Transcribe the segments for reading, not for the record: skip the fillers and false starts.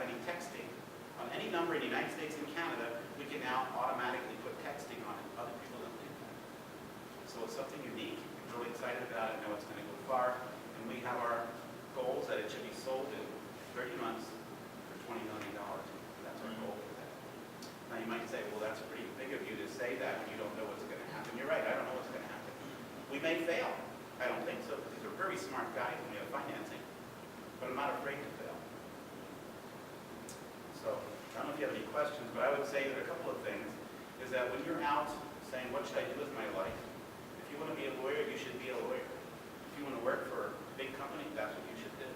any texting. On any number in the United States and Canada, we can now automatically put texting on it. Other people don't do that. So it's something unique. I'm really excited about it. I know it's going to go far. And we have our goals that it should be sold in 30 months for $20 million. That's our goal for that. Now you might say, well, that's pretty big of you to say that when you don't know what's going to happen. You're right, I don't know what's going to happen. We may fail. I don't think so, because we're very smart guys when we have financing. But I'm not afraid to fail. So, I don't know if you have any questions, but I would say that a couple of things is that when you're out saying, what should I do with my life? If you want to be a lawyer, you should be a lawyer. If you want to work for a big company, that's what you should do.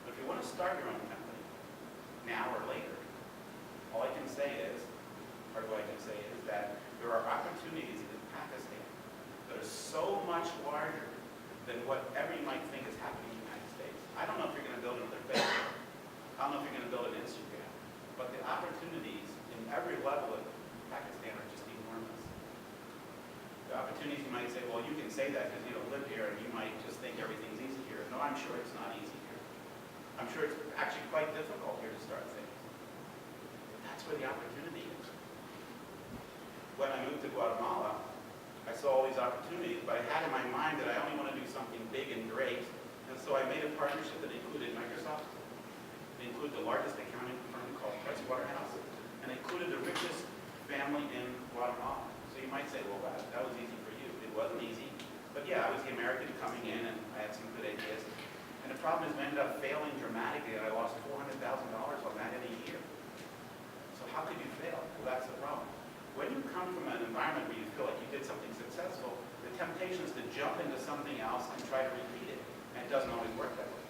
But if you want to start your own company, now or later, all I can say is, or what I can say is that there are opportunities in Pakistan that are so much larger than whatever you might think is happening in the United States. I don't know if you're going to build another Facebook. I don't know if you're going to build an Instagram. But the opportunities in every level of Pakistan are just enormous. The opportunities you might say, well, you can say that because you don't live here and you might just think everything's easy here. No, I'm sure it's not easy here. I'm sure it's actually quite difficult here to start things. But that's where the opportunity is. When I moved to Guatemala, I saw all these opportunities, but I had in my mind that I only want to do something big and great, and so I made a partnership that included Microsoft. It included the largest accounting firm called Pricewaterhouse, and it included the richest family in Guatemala. So you might say, well, that was easy for you. It wasn't easy, but yeah, I was the American coming in, and I had some good ideas. And the problem is, I ended up failing dramatically, and I lost $400,000 on that in a year. So how could you fail? Well, that's the problem. When you come from an environment where you feel like you did something successful, the temptation is to jump into something else and try to repeat it. And it doesn't always work that way.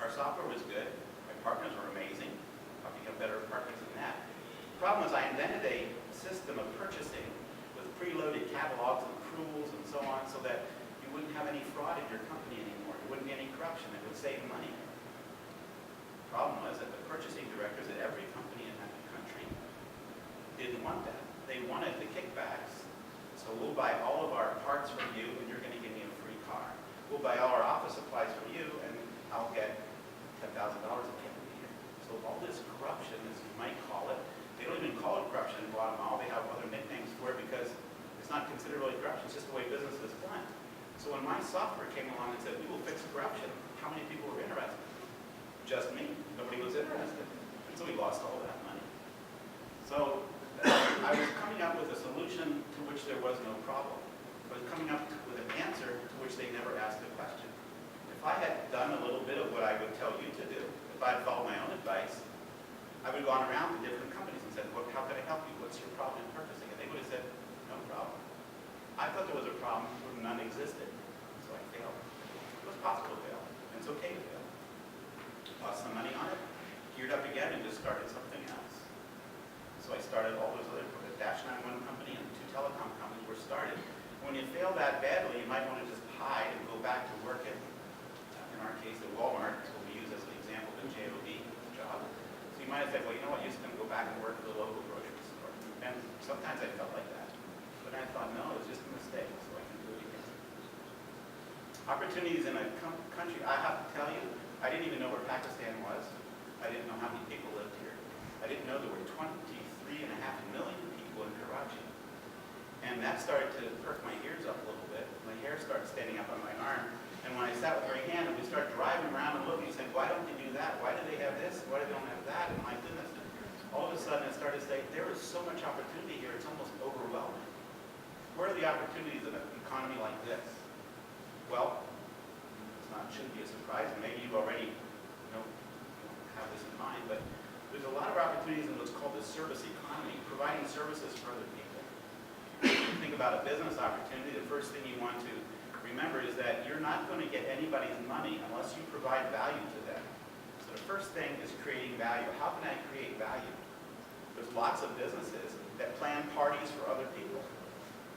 Our software was good. My partners were amazing. I'll become better partners than that. The problem is I invented a system of purchasing with preloaded catalogs and accruals and so on so that you wouldn't have any fraud in your company anymore. There wouldn't be any corruption. It would save money. The problem was that the purchasing directors at every company in that country didn't want that. They wanted the kickbacks. So we'll buy all of our parts from you and you're going to give me a free car. We'll buy all our office supplies from you and I'll get $10,000 at the end of the year. So all this corruption, as you might call it, they don't even call it corruption in Guatemala. They have other nicknames for it because it's not considered really corruption. It's just the way business is done. So when my software came along and said, we will fix corruption, how many people were interested? Just me. Nobody was interested. And so we lost all that money. So I was coming up with a solution to which there was no problem. I was coming up with an answer to which they never asked a question. If I had done a little bit of what I would tell you to do, if I had followed my own advice, I would have gone around to different companies and said, well, how can I help you? What's your problem in purchasing? And they would have said, no problem. I thought there was a problem where none existed, so I failed. It was possible to fail, and it's okay to fail. Lost some money on it, geared up again, and just started something else. So I started all those other, the Dash 911 company and 2 telecom companies were started. When you fail that badly, you might want to just hide and go back to work at, in our case, at Walmart, so we use as an example the JOB job. So you might have said, well, you know what, you're just going to go back and work at the local grocery store. And sometimes I felt like that. But I thought, no, it was just a mistake, so I can do it again. Opportunities in a country, I have to tell you, I didn't even know where Pakistan was. I didn't know how many people lived here. I didn't know there were 23.5 million people in Karachi. And that started to perk my ears up a little bit. My hair started standing up on my arm. And when I sat with Ray Hand and we started driving around and looking, saying, why don't they do that? Why do they have this? Why do they don't have that? And my goodness, all of a sudden I started to say, there is so much opportunity here, it's almost overwhelming. Where are the opportunities in an economy like this? Well, shouldn't be a surprise, and maybe you've already have this in mind, but there's a lot of opportunities in what's called the service economy, providing services for other people. When you think about a business opportunity, the first thing you want to remember is that you're not going to get anybody's money unless you provide value to them. So the first thing is creating value. How can I create value? There's lots of businesses that plan parties for other people.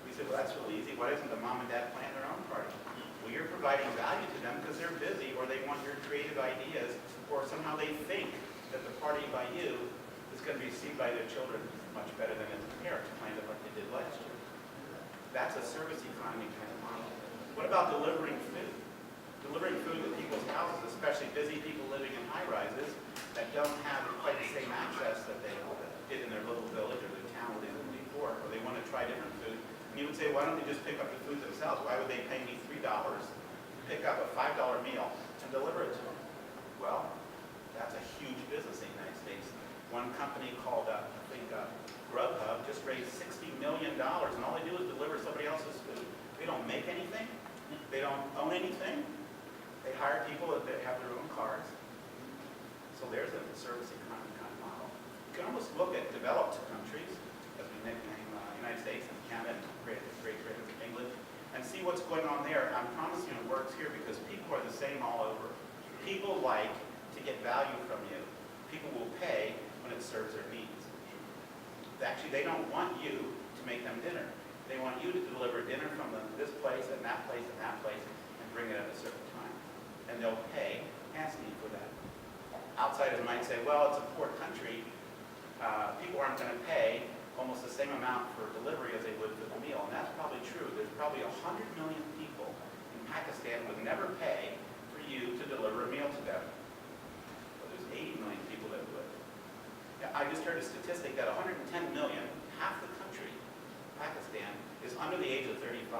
We say, well, that's really easy. Why doesn't the mom and dad plan their own party? Well, you're providing value to them because they're busy, or they want your creative ideas, or somehow they think that the party by you is going to be received by their children much better than if the parents planned it like they did last year. That's a service economy kind of model. What about delivering food? Delivering food to people's houses, especially busy people living in high-rises that don't have quite store, or they want to try different food, and you would say, why don't they just pick up the food themselves? Why would they pay me $3 to pick up a $5 meal and deliver it to them? Well, that's a huge business in the United States. One company called, I think, Grubhub just raised $60 million, and all they do is deliver somebody else's food. They don't make anything. They don't own anything. They hire people that have their own cars. So there's a service economy kind of model. You can almost look at developed countries, as we nickname United States and Canada and Great Britain and England, and see what's going on there. I'm promising it works here because people are the same all over. People like to get value from you. People will pay when it serves their needs. Actually, they don't want you to make them dinner. They want you to deliver dinner from this place and that place and that place and bring it at a certain time. And they'll pay handsomely for that. Outsiders might say, well, it's a poor country. People aren't going to pay almost the same amount for delivery as they would for the meal. And that's probably true. There's probably 100 million people in Pakistan who would never pay for you to deliver a meal to them. But there's 80 million people that would. I just heard a statistic that 110 million, half the country, Pakistan, is under the age of 35.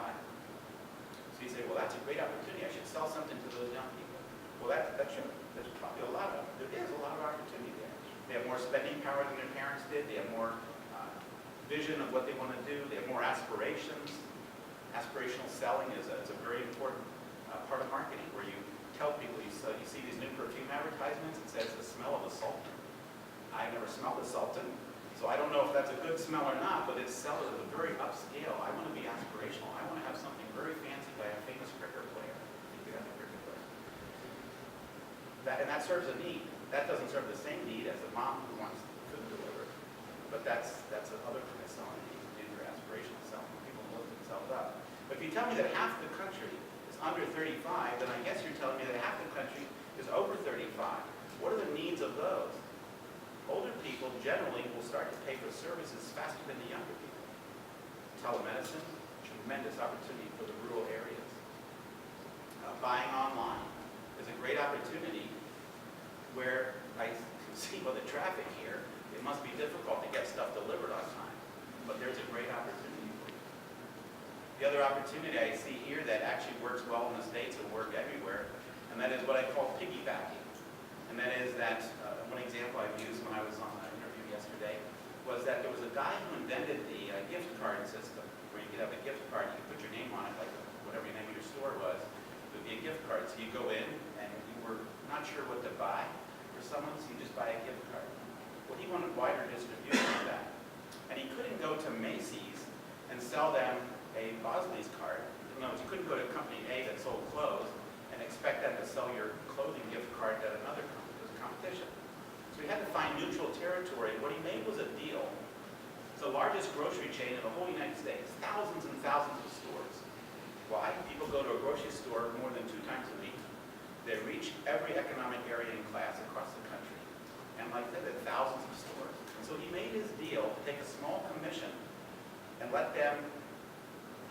So you say, well, that's a great opportunity. I should sell something to those young people. Well, there's probably a lot of, there is a lot of opportunity there. They have more spending power than their parents did. They have more vision of what they want to do. They have more aspirations. Aspirational selling is a very important part of marketing, where you tell people, you see these new perfume advertisements, it says the smell of a sultan. I never smelled a sultan, so I don't know if that's a good smell or not, but it's sold at a very upscale. I want to be aspirational. I want to have something very fancy by a famous cricket player. You have a cricket player. And that serves a need. That doesn't serve the same need as the mom who wants the food delivered. But that's another kind of selling that you can do for aspirational selling. People lift themselves up. But if you tell me that half the country is under 35, then I guess you're telling me that half the country is over 35. What are the needs of those? Older people generally will start to pay for services faster than the younger people. Telemedicine, tremendous opportunity for the rural areas. Buying online is a great opportunity where I can see by the traffic here, it must be difficult to get stuff delivered on time. But there's a great opportunity for you. The other opportunity I see here that actually works well in the States and work everywhere, and that is what I call piggybacking. And that is that, one example I've used when I was on an interview yesterday was that there was a guy who invented the gift card system, where you could have a gift card, you could put your name on it, like whatever your name of your store was. It would be a gift card. So you go in, and you were not sure what to buy for someone, so you just buy a gift card. Well, he wanted wider distribution of that. And he couldn't go to Macy's and sell them a Bosley's card. In other words, you couldn't go to company A that sold clothes and expect them to sell your clothing gift card at another company. Competition. So he had to find neutral territory. What he made was a deal. It's the largest grocery chain in the whole United States. Thousands and thousands of stores. Why? People go to a grocery store more than 2 times a week. They reach every economic area and class across the country. And like that, there are thousands of stores. And so he made his deal to take a small commission and let them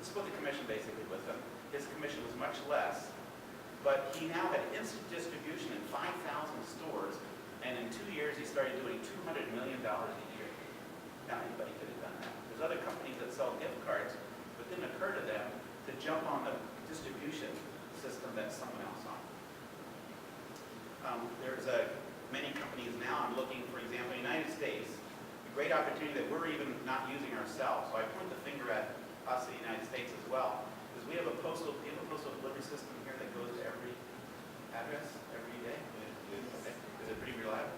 split the commission basically with them. His commission was much less. But he now had instant distribution in 5,000 stores, and in 2 years he started doing $200 million a year. Now anybody could have done that. There's other companies that sell gift cards, but it didn't occur to them to jump on the distribution system that someone else on. There's many companies now. I'm looking, for example, in the United States, a great opportunity that we're even not using ourselves. So I point the finger at us in the United States as well, because we have a postal delivery system here that goes to every address every day. Okay. Is it pretty reliable?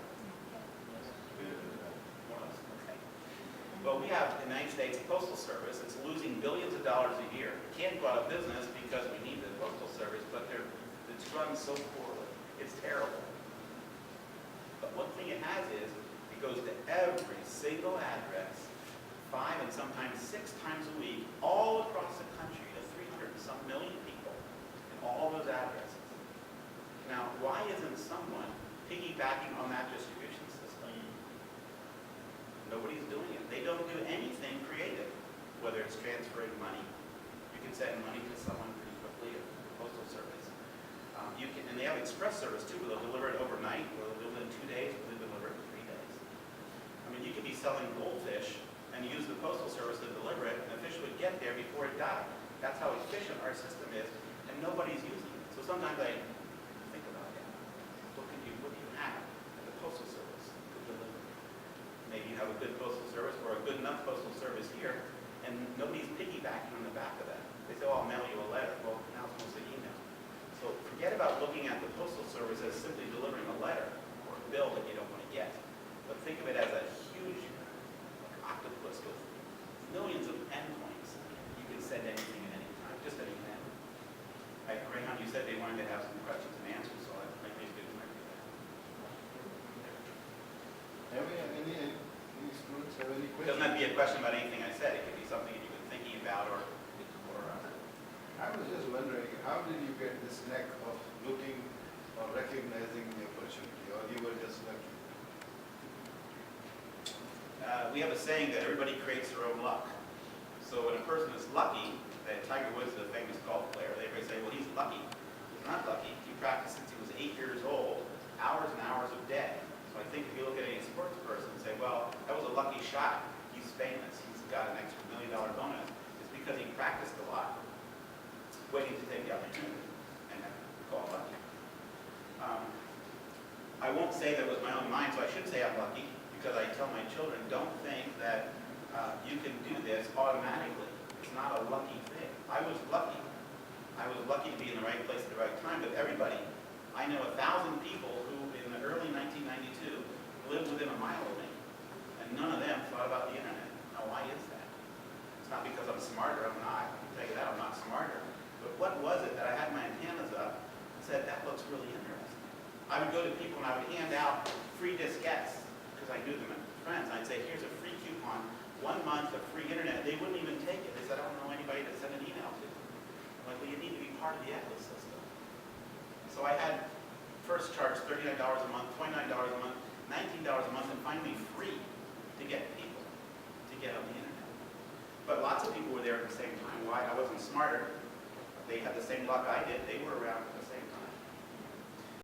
Okay. Well, we have in the United States a postal service. It's losing billions of dollars a year. It can't go out of business because we need the postal service, but it's run so poorly. It's terrible. But one thing it has is it goes to every single address 5 and sometimes 6 times a week, all across the country, to 300 and some million people in all those addresses. Now, why isn't someone piggybacking on that distribution system? Nobody's doing it. They don't do anything creative, whether it's transferring money. You can send money to someone pretty quickly at the postal service. And they have express service too, where they'll deliver it overnight, or they'll deliver it in 2 days, or they'll deliver it in 3 days. I mean, you could be selling goldfish and use the postal service to sometimes I think about it. What do you have at the Postal Service to deliver? Maybe you have a good Postal Service or a good enough Postal Service here, and nobody's piggybacking on the back of that. They say, oh, I'll mail you a letter. Well, now it's mostly email. So forget about looking at the Postal Service as simply delivering a letter or a bill that you don't want to get. But think of it as a huge octopus with millions of endpoints. You can send anything at any time, just at any time. Greyhound, you said they wanted to have some questions and answers, so that might be a good time for that. Any students have any It questions? doesn't have to be a question about anything I said. It could be something that you've been thinking about or I was just wondering, how did you get this knack of looking or recognizing the opportunity, or you were just lucky? we have a saying that everybody creates their own luck. So when a person is lucky, that Tiger Woods is a famous golf player, they say, well, he's lucky. He's not lucky. He practiced since he was 8 years old, hours and hours a day. So I think if you look at any sports person and say, well, that was a lucky shot. He's famous. He's got an extra $1 million bonus. It's because he practiced a lot, waiting to take the opportunity, and we call it lucky. I won't say that it was my own mind, so I should say I'm lucky, because I tell my children, don't think that you can do this automatically. It's not a lucky thing. I was lucky. I was lucky to be in the right place at the right time, but everybody, I know 1,000 people who in the early 1992 lived within a mile of me, and none of them thought about the internet. Now, why is that? It's not because I'm smarter. I'm not. I can tell you that. I'm not smarter. But what was it that I had my antennas up and said, that looks really interesting? I would go to people and I would hand out free diskettes because I knew them as friends. I'd say, here's a free coupon, 1 month of free internet. They wouldn't even take it. They said, I don't know anybody to send an email to. I'm like, well, you need to be part of the ecosystem. So I had first charged $39 a month, $29 a month, $19 a month, and finally free to get people to get on the internet. But lots of people were there at the same time. Why? I wasn't smarter. They had the same luck I did. They were around at the same time.